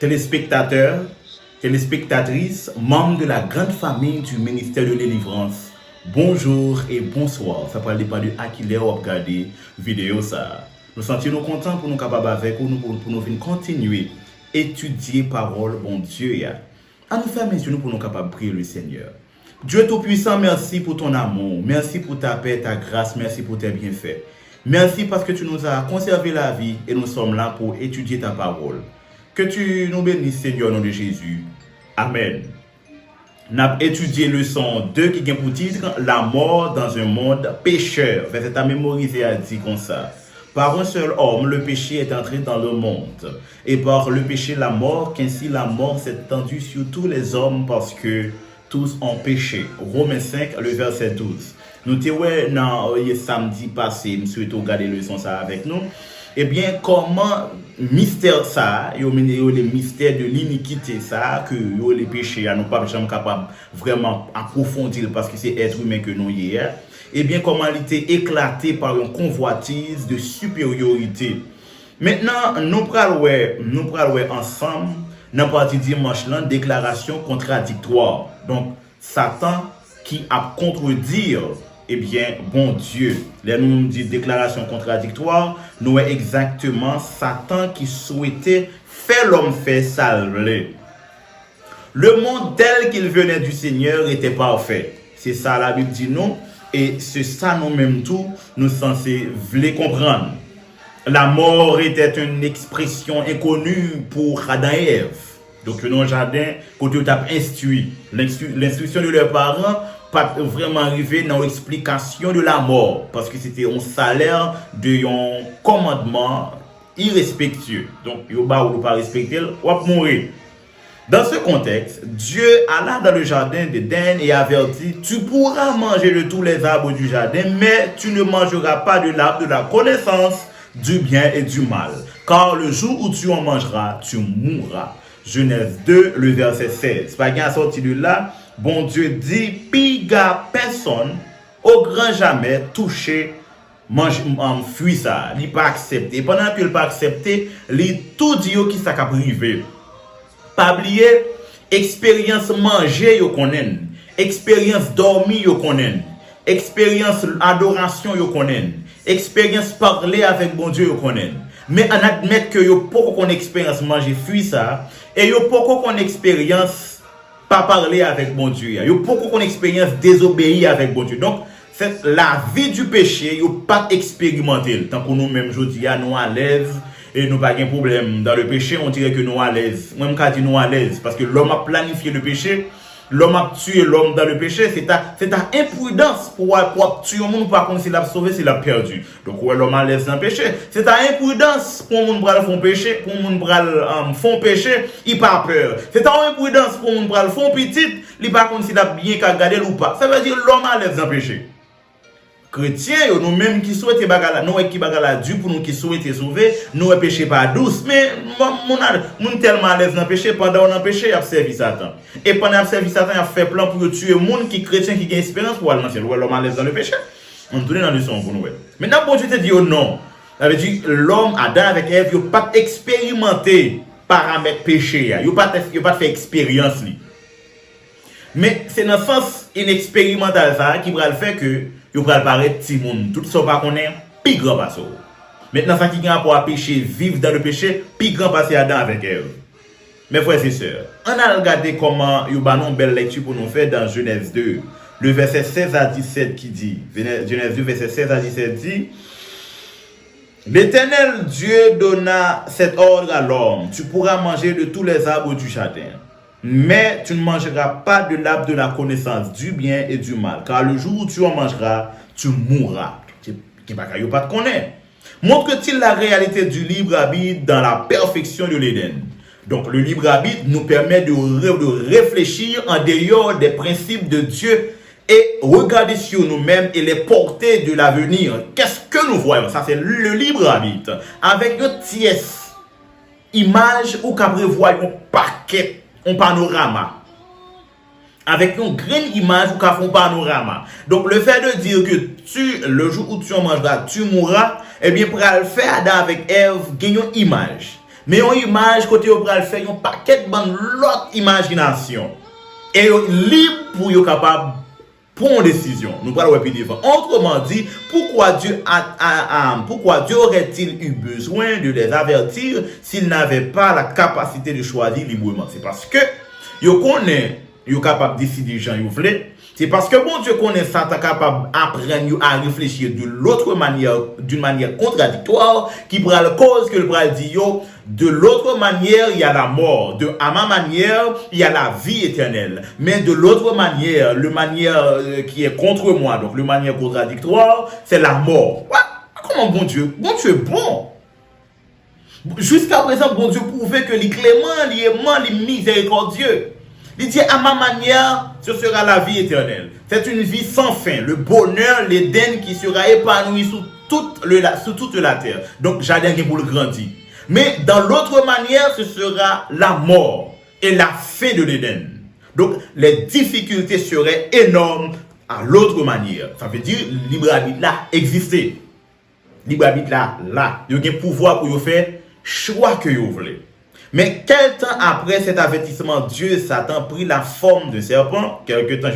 Téléspectateurs, téléspectatrices, membres de la grande famille du ministère de délivrance, bonjour et bonsoir. Ça parle pas de à qui l'air regarder vidéo ça. Nous sentons contents pour nous capables avec vous pour nous venir continuer étudier parole bon Dieu ya. À nous faire mes yeux pour nous capables prier le Seigneur. Dieu Tout-Puissant, merci pour ton amour, merci pour ta paix, ta grâce, merci pour tes bienfaits. Merci parce que tu nous as conservé la vie et nous sommes là pour étudier ta parole. Que tu nous bénisses, Seigneur, au nom de Jésus. Amen. Nous avons étudié leçon 2 qui a pour titre La mort dans un monde pécheur. Verset à mémoriser a dit comme ça. Par un seul homme, le péché est entré dans le monde. Et par le péché, la mort, qu'ainsi la mort s'est étendue sur tous les hommes parce que tous ont péché. Romains 5, le verset 12. Nous t'avons dans samedi passé, je souhaite regarder leçon ça avec nous. Eh bien, comment mystère ça, les mystères de l'iniquité ça, que les péchés, nous pas jamais capable vraiment approfondir parce que c'est être humain que nous hier. Eh bien, comment il était éclaté par une convoitise de supériorité. Maintenant, nous prenons ensemble, dans la partie dimanche là, déclaration contradictoire. Donc, Satan qui a contredire eh bien, bon Dieu, là nous dit déclaration contradictoire, nous est exactement Satan qui souhaitait faire l'homme faire salver. Le monde tel qu'il venait du Seigneur était parfait. C'est ça la Bible dit nous, et c'est ça nous-mêmes tout, nous censés vouloir comprendre. La mort était une expression inconnue pour Adam et Ève. Donc, dans le jardin, quand tu as instruit, l'instruction de leurs parents, pas vraiment arrivé dans l'explication de la mort parce que c'était un salaire de un commandement irrespectueux. Donc, il va ou pas respecter, ou va mourir. Dans ce contexte, Dieu alla dans le jardin d'Éden et avertit: tu pourras manger de tous les arbres du jardin, mais tu ne mangeras pas de l'arbre de la connaissance du bien et du mal. Car le jour où tu en mangeras, tu mourras. Genèse 2, le verset 16. Pas bien sorti de là. Bon Dieu dit, piga personne, au grand jamais, touché, mange, fuit ça. Il pas accepté. Pendant qu'il pas accepté, il tout dit qui ça privé. Pas oublier, expérience manger yo konnen, expérience dormir yo konnen, expérience adoration yo konnen, expérience parler avec bon Dieu yo konnen. Mais on admet que yo pas qu'on expérience manger fuit ça et yo pas qu'on expérience pas parler avec bon Dieu. Il y a beaucoup qu'on expérience désobéir avec bon Dieu. Donc, c'est la vie du péché, il n'y a pas expérimenté. Tant que nous-mêmes, je dis, nous à l'aise et nous pas de problème. Dans le péché, on dirait que nous à l'aise. Moi, je dis nous à l'aise. Parce que l'homme a planifié le péché, l'homme a tué l'homme dans le péché. C'est ta imprudence pour tuer un monde, par contre, s'il a sauvé, s'il a perdu. Donc, ouais, l'homme a l'aise dans le péché. C'est ta imprudence pour un monde faire péché, pour un monde faire péché, il pas peur. C'est ta imprudence pour un monde faire petit, il pas contre s'il a bien qu'à garder ou pas. Ça veut dire l'homme a l'aise dans le péché. Chrétiens, nous-mêmes qui souhaitent bagala, nous qui bagala Dieu pour nous qui souhaitent sauver, nous péché pas douce, mais mon tellement à l'aise dans le péché, pendant on a péché, il a servi Satan. Et pendant qu'il a servi Satan, il a fait plan pour tuer les gens qui chrétiens qui ont espérance pour aller dans le ciel. L'homme à l'aise dans le péché. On tourne dans le son pour nous. Maintenant, bon Dieu te dit non. Ça veut dire l'homme, Adam avec Ève, il n'a pas expérimenté paramètres péché. Il n'a pas fait expérience. Mais c'est dans le sens inexpérimental ça qui va le faire que il va paraître petit monde. Tout ça pas connaît, plus grand passe. Maintenant, ça qui a rapport à péché, vivre dans le péché, plus grand passe Adam avec Ève. Mes frères et sœurs, on a regardé comment il y a une belle lecture pour nous faire dans Genèse 2, le verset 16 à 17 qui dit, Genèse 2, verset 16 à 17 dit, l'Éternel Dieu donna cet ordre à l'homme: tu pourras manger de tous les arbres du jardin, mais tu ne mangeras pas de l'arbre de la connaissance du bien et du mal, car le jour où tu en mangeras, tu mourras. Qui pas de connaître. Montre-t-il la réalité du libre arbitre dans la perfection de l'Éden? Donc le libre arbitre nous permet de réfléchir en dehors des principes de Dieu et regarder sur nous-mêmes et les portées de l'avenir. Qu'est-ce que nous voyons? Ça c'est le libre arbitre. Avec une tièce image ou qu'à prévoir un paquet, un panorama. Avec une grande image ou qu'à faire un panorama. Donc le fait de dire que le jour où tu en mangeras, tu mourras, eh bien pour le faire Adam avec Ève, gagne une image. Mais une image, côté au bras faire, un paquet de l'autre imagination. Et libre pour être capable de prendre une décision. Nous parlons plus devant. Autrement dit, pourquoi Dieu aurait-il eu besoin de les avertir s'il n'avait pas la capacité de choisir librement? C'est parce que il connaît, il est capable de décider gens il voulait. C'est parce que bon Dieu connaît ça, tu es capable d'apprendre à réfléchir de l'autre manière, d'une manière contradictoire, qui prend la cause que le bras dit yo. De l'autre manière, il y a la mort. À ma manière, il y a la vie éternelle. Mais de l'autre manière, le manière qui est contre moi, donc le manière contradictoire, c'est la mort. Ouais. Comment bon Dieu est bon. Jusqu'à présent, bon Dieu prouvait que les cléments, les aimants, les miséricordieux. Il dit, à ma manière, ce sera la vie éternelle. C'est une vie sans fin. Le bonheur, l'Éden qui sera épanoui sous toute la terre. Donc, jardin qui pour le grandir. Mais dans l'autre manière, ce sera la mort et la fin de l'Éden. Donc, les difficultés seraient énormes à l'autre manière. Ça veut dire, libre arbitre là, exister. Libre arbitre là. Il y a un pouvoir pour faire choix que vous voulez. Mais quel temps après cet avertissement, Dieu, Satan, prit la forme de serpent. Quelque temps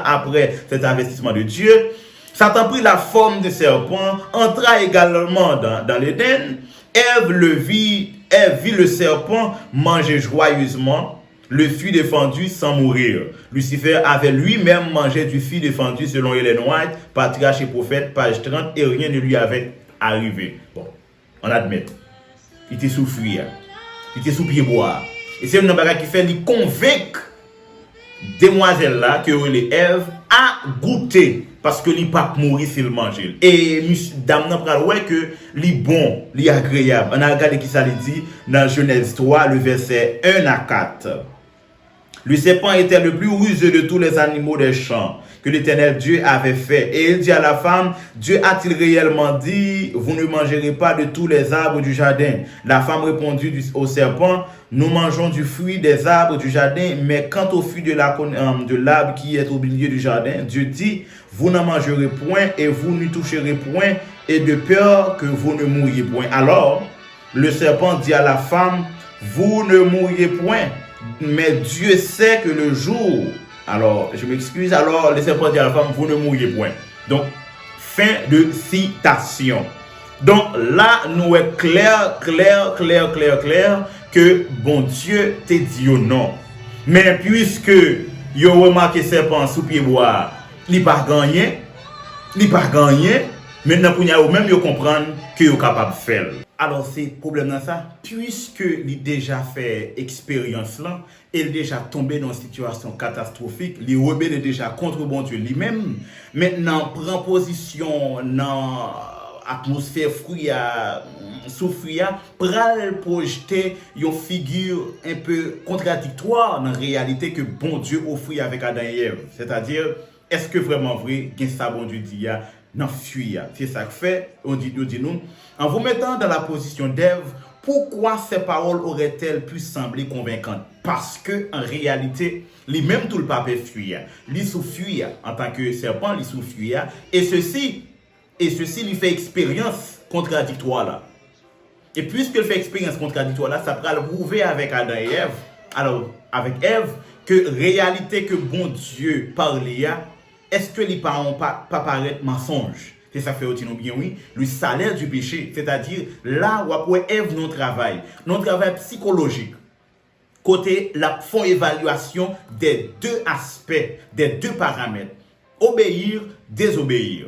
après cet avertissement de Dieu, Satan prit la forme de serpent, entra également dans l'Éden. Ève vit le serpent manger joyeusement, le fruit défendu sans mourir. Lucifer avait lui-même mangé du fruit défendu selon Ellen White, Patriarche et Prophète, page 30, et rien ne lui avait arrivé. Bon, on admet. Il était sous fruit. Il était sous pied bois. Et c'est une bagage qui fait lui convaincre demoiselle là que les Ève a goûté parce que li pas mourir s'il mange. Et dame nan pral ouais que li bon, li agréable. On a regardé qui ça dit dans Genèse 3 le verset 1 à 4. Le serpent était le plus rusé de tous les animaux des champs que l'Éternel Dieu avait fait. Et il dit à la femme, Dieu a-t-il réellement dit, vous ne mangerez pas de tous les arbres du jardin? La femme répondit au serpent, nous mangeons du fruit des arbres du jardin, mais quant au fruit de l'arbre qui est au milieu du jardin, Dieu dit, vous n'en mangerez point et vous n'y toucherez point, et de peur que vous ne mouriez point. Alors, le serpent dit à la femme, vous ne mourriez point, mais Dieu sait que le jour... Alors, je m'excuse. Alors, le serpent dit à la femme, vous ne mourriez point. Donc, fin de citation. Donc, là, nous est clair que bon Dieu te dit non. Mais puisque vous remarqué serpent sous pied bois, il pas gagné, maintenant, pour même vous comprendre que vous capable de faire. Alors, c'est problème dans ça. Puisque il a déjà fait expérience là, il est déjà tombé dans une situation catastrophique, il rebelle déjà contre bon Dieu lui-même. Maintenant, prend position dans l'atmosphère sous fruit, pral projeter une figure un peu contradictoire dans la réalité que bon Dieu offrit avec Adam et Ève. C'est-à-dire, est-ce que vraiment vrai, que ça bon Dieu dit non fuir? C'est ça que fait, on dit nous, en vous mettant dans la position d'Ève, pourquoi ces paroles auraient-elles pu sembler convaincantes? Parce que en réalité, lui-même tout le pape fuir, lui souffrir en tant que serpent, lui souffrir, et ceci lui fait expérience contradictoire là. Et puisqu'il fait expérience contradictoire là, ça pourra le prouver avec Adam et Ève. Alors, avec Ève, que réalité que bon Dieu parlait, est-ce que les parents pas paraître mensonge? C'est ça fait aussi bien oui, le salaire du péché, c'est-à-dire là où après Ève non travail psychologique. Côté la font évaluation des deux aspects, des deux paramètres. Obéir, désobéir.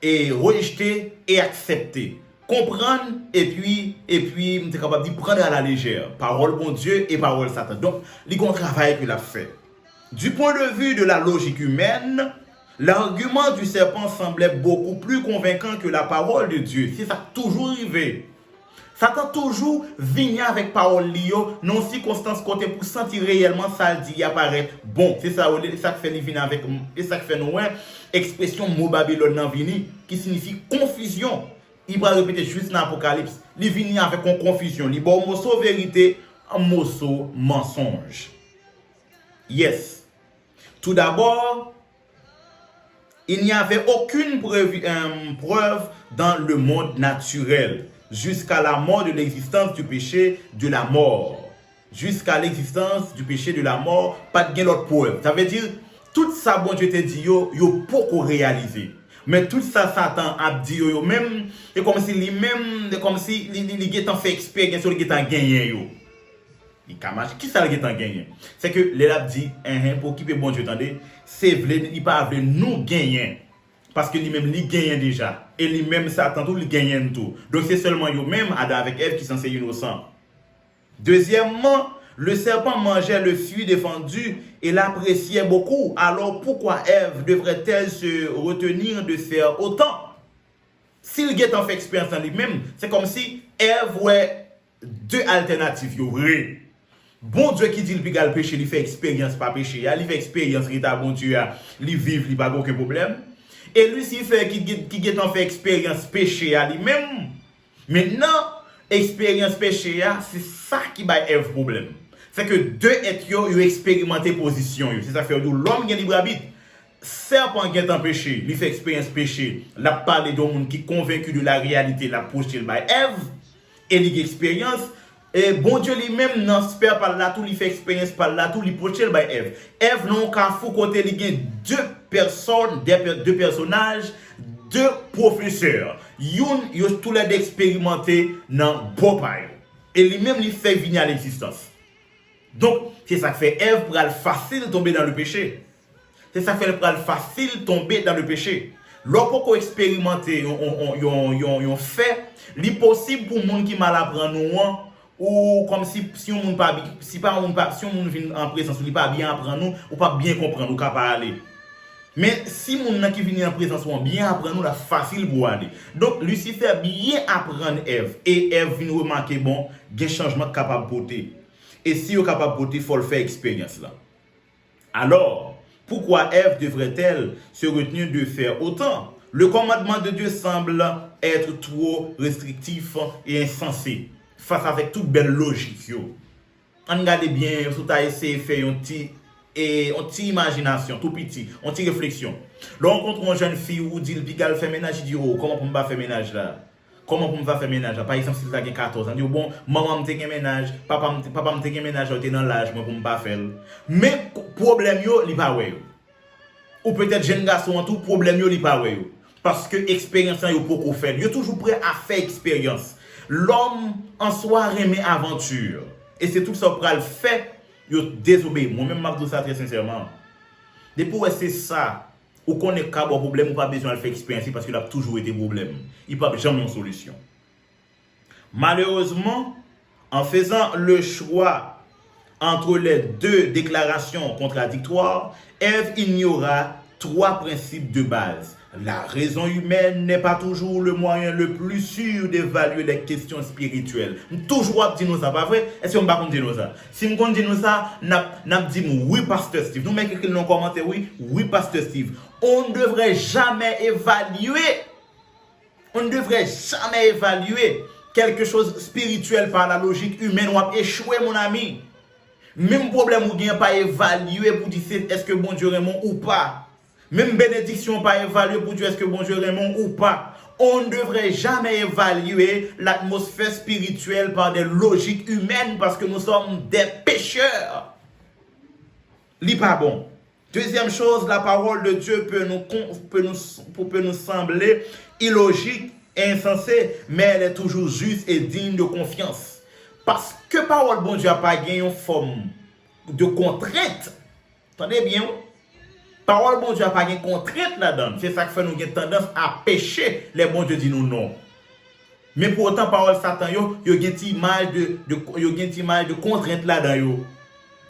Et rejeter et accepter. Comprendre et puis t'es capable de prendre à la légère. Parole bon Dieu et parole Satan. Donc, il y a un travail qu'il a fait. Du point de vue de la logique humaine, l'argument du serpent semblait beaucoup plus convaincant que la parole de Dieu. C'est ça toujours arrivé. Satan toujours vient avec parole lio, non circonstance côté pour sentir réellement ça dit apparaître bon. C'est ça que fait venir avec et ça que fait nous expression mot Babylone nan vini qui signifie confusion. Il va répéter juste dans l'Apocalypse. Il vient avec une confusion. Il bon morceau vérité, un morceau mensonge. Yes. Tout d'abord, il n'y avait aucune preuve dans le monde naturel jusqu'à la mort de l'existence du péché de la mort. Jusqu'à l'existence du péché de la mort, pas de l'autre preuve. Ça veut dire, tout ça, bon Dieu te dit, yo pas qu'on réaliser. Mais tout ça, Satan a dit, yo même, c'est comme si lui-même, c'est comme si il a fait expérience sur il a gagné. Qui ça qui a gagné? C'est que l'élève dit, pour qui peut bon Dieu attendez, c'est vrai, il pas veut nous gagner. Parce que lui-même, il gagne déjà. Et lui-même, Satan, tout, il gagne tout. Donc c'est seulement eux-mêmes, Adam avec Ève, qui sont innocents. Deuxièmement, le serpent mangeait le fruit défendu et l'appréciait beaucoup. Alors pourquoi Ève devrait-elle se retenir de faire autant? S'il a fait expérience en lui-même, c'est comme si Ève ouais deux alternatives. Vrai. Bon Dieu qui dit le pigal péché, il fait expérience pas péché. Il fait expérience, il a bon Dieu, il vit, il n'a pas aucun problème. Et lui, s'il fait qui a fait expérience péché à lui-même, maintenant, expérience péché, c'est ça qui va être problème. C'est que deux êtres ont expérimenté position. C'est ça qui fait que l'homme qui a libre arbitre. Serpent qui est en péché, il fait expérience péché. Il a parlé d'un monde qui est convaincu de la réalité, la projeté par Ève, et il a expérience. Et bon Dieu lui-même n'espère par là tout, il fait expérience par là tout, il projette par Ève. Ève non qu'à fou côté, il y a deux personnes, deux personnages, deux professeurs. Ils ont tous les expérimenté dans Popeye. Et lui-même, il fait venir à l'existence. Donc, c'est ça qui fait Ève pour elle facile tomber dans le péché. C'est ça qui fait pour elle facile tomber dans le péché. Lorsqu'on expérimente, on fait, l'impossible pour les gens qui mal apprennent ou comme si on pas si on vient en présence, il pas bien apprendre nous ou pas bien comprendre ou pas parler. Mais si mon qui vient en présence ou bien apprendre nous la facile pour aller. Donc Lucifer bien apprendre Ève et Ève vient remarquer bon, des changements capable porter. Et si vous capable porter, il faut le faire expérience là. Alors, pourquoi Ève devrait-elle se retenir de faire autant? Le commandement de Dieu semble être trop restrictif et insensé face avec toute belle logique. On regarde bien, si tu as essayé de faire une petite imagination, tout petit, une petite réflexion. Là, on rencontre une jeune fille où dit qu'elle fait ménage, il dit oh, comment pour me faire ménage là? Comment pour me faire ménage? Par exemple, si tu as 14 ans, dit bon, maman me fait ménage, papa me fait ménage, tu es dans l'âge, moi pour me pas faire. Mais problème yo, il pas ouais. Ou peut-être jeune garçon en tout problème yo, il pas ouais. Parce que expérience yo beaucoup faire. Yo toujours prêt à faire expérience. L'homme en soi remet aventure. Et c'est tout ça pour le fait, yo désobéir. Moi-même, je dis ça très sincèrement. Depuis c'est ça, ou qu'on est capable de problème, ou pas besoin de faire expérience parce qu'il a toujours été problème. Il n'y a pas jamais une solution. Malheureusement, en faisant le choix entre les deux déclarations contradictoires, Ève ignora trois principes de base. La raison humaine n'est pas toujours le moyen le plus sûr d'évaluer les questions spirituelles. Toujours dit nous ça, pas vrai? Est-ce qu'on va dire nous ça? Si on dit nous ça, n'a dit oui, Pasteur Steve. Nous mettons quelqu'un dans le commentaire, oui, Pasteur Steve. On ne devrait jamais évaluer. On ne devrait jamais évaluer quelque chose spirituel par la logique humaine. On va échouer, mon ami. Même problème ou bien pas évaluer pour dire est-ce que bon Dieu Raymond ou pas. Même bénédiction pas évaluer pour dire est-ce que bon Dieu Raymond ou pas. On ne devrait jamais évaluer l'atmosphère spirituelle par des logiques humaines parce que nous sommes des pécheurs. Li pas bon. Deuxième chose, la parole de Dieu peut nous sembler illogique et insensée, mais elle est toujours juste et digne de confiance. Parce que parole bon Dieu n'a pas gagné une forme de contrainte. Attendez bien. Parole bon Dieu n'a pas gagné contrainte là-dedans. C'est ça qui fait nous avons tendance à pécher. Les bon Dieu dit nous non. Mais pour autant, parole Satan, il y a une image de contrainte là-dedans.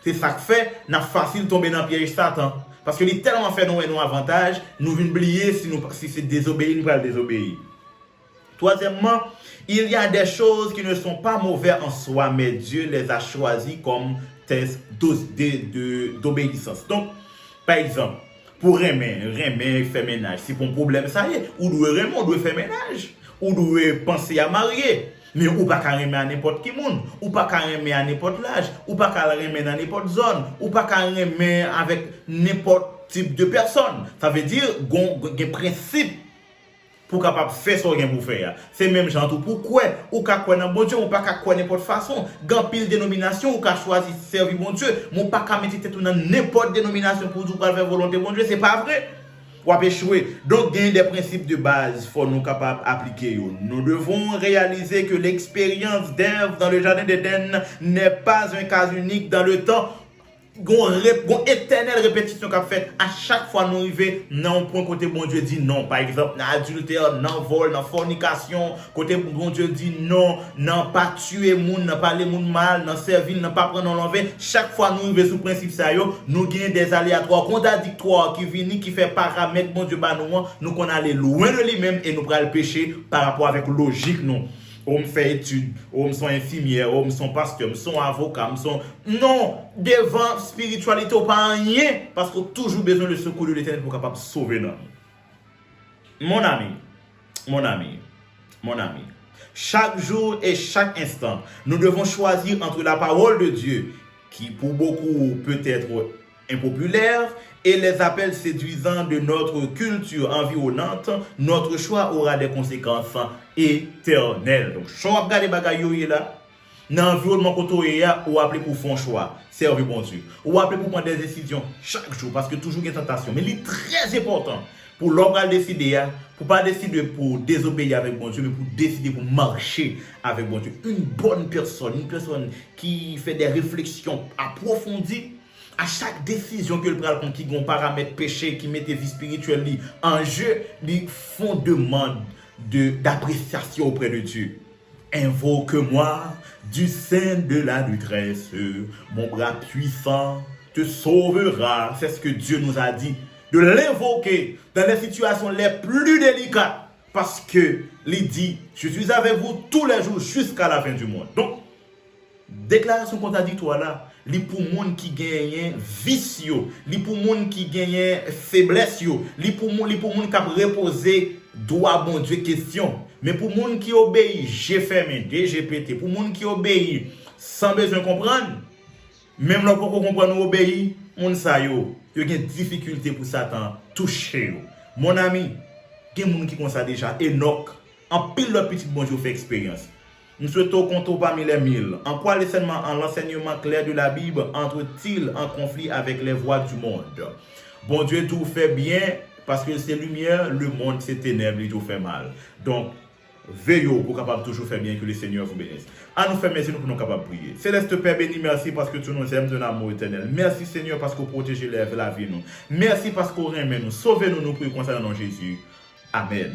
C'est ça qui fait nous facile de tomber dans le piège Satan. Parce que il tellement fait nos avantages, nous venons oublier si c'est désobéir, nous allons désobéir. Troisièmement, il y a des choses qui ne sont pas mauvaises en soi, mais Dieu les a choisies comme test d'obéissance. Donc, par exemple, pour Rémer faire ménage, c'est pour un problème, ça y est, ou doit faire ménage, ou doit penser à marier. Mais ou pas carrément à n'importe qui monde, ou pas carrément à n'importe l'âge, ou pas carrément dans n'importe zone, ou pas carrément avec n'importe type de personne. Ça veut dire qu'il y a un principe pour capable faire ce qu'on pour faire. C'est même genre tout pourquoi ou ka quoi dans bon Dieu ou pas ka quoi n'importe façon. Grand pile dénomination ou ka choisir servir bon Dieu, mon pas ka mettre tout dans n'importe dénomination pour tout faire volonté bon Dieu, c'est pas vrai. Ou a échoué. Donc il y a des principes de base faut nous capable appliquer. Nous devons réaliser que l'expérience d'Ève dans le jardin d'Éden n'est pas un cas unique dans le temps. Une éternelle répétition qu'a fait à chaque fois nous arrivons dans un point côté bon Dieu dit non. Par exemple, dans l'adultère, dans le vol, dans la fornication, côté bon Dieu dit non, non pas tuer moun, non parler moun mal, non servir, non pas prendre l'envers. Chaque fois nous arrivons sous principe ça nous gagnons des aléatoires contradictoires qui viennent qui fait paramètre bon Dieu bah nous qu'on aller loin de lui-même et nous prenons le péché par rapport avec logique nous. On me fait études, on me sont infirmière, on me sont pasteur, on me sont avocat, on me sont... Non, devant spiritualité, on pas rien, parce qu'on a toujours besoin de secours de l'Éternel pour capable sauver l'homme. Mon ami, chaque jour et chaque instant, nous devons choisir entre la parole de Dieu, qui pour beaucoup peut être impopulaire, et les appels séduisants de notre culture environnante, notre choix aura des conséquences éternelles. Donc, si on regarde les bagailles là, dans l'environnement côté ou appelé pour faire un choix, servir bon Dieu, ou appelé pour prendre des décisions chaque jour, parce que toujours il y a une tentation. Mais il est très important pour l'homme décider, pour pas décider pour désobéir avec bon Dieu, mais pour décider pour marcher avec bon Dieu. Une bonne personne, une personne qui fait des réflexions approfondies, à chaque décision que le prend qui gon paramètre péché qui met vie spirituelle en jeu, ils font demande d'appréciation auprès de Dieu. Invoque-moi du sein de la détresse, mon bras puissant te sauvera. C'est ce que Dieu nous a dit, de l'invoquer dans les situations les plus délicates, parce que il dit, je suis avec vous tous les jours jusqu'à la fin du monde. Donc, déclaration contradictoire là, li pour monde qui gagne vicieux, li pour monde qui gagne faiblesse, li pour monde qui a reposé droit bon Dieu question. Mais pour monde qui obéit, j'ai fermé, DGPT, pour monde qui obéit sans besoin comprendre, même là pour comprendre nous obéir, on ça yo a une difficulté pour Satan toucher. Mon ami, il y a des gens qui ont ça déjà, Enoch, en pile de petit bon Dieu fait expérience. Nous souhaitons compter parmi les mille. En quoi l'enseignement clair de la Bible entre-t-il en conflit avec les voies du monde? Bon Dieu tout fait bien parce que c'est lumière, le monde c'est ténèbres, il tout fait mal. Donc, veillons pour capable toujours faire bien, que le Seigneur vous bénisse. À nous faire merci nous pour nous capables de prier. Céleste Père béni, merci parce que tu nous aimes de l'amour éternel. Merci Seigneur parce que vous protégez la vie nous. Merci parce que vous aimez nous. Sauvez-nous, nous prions concernant Jésus. Amen.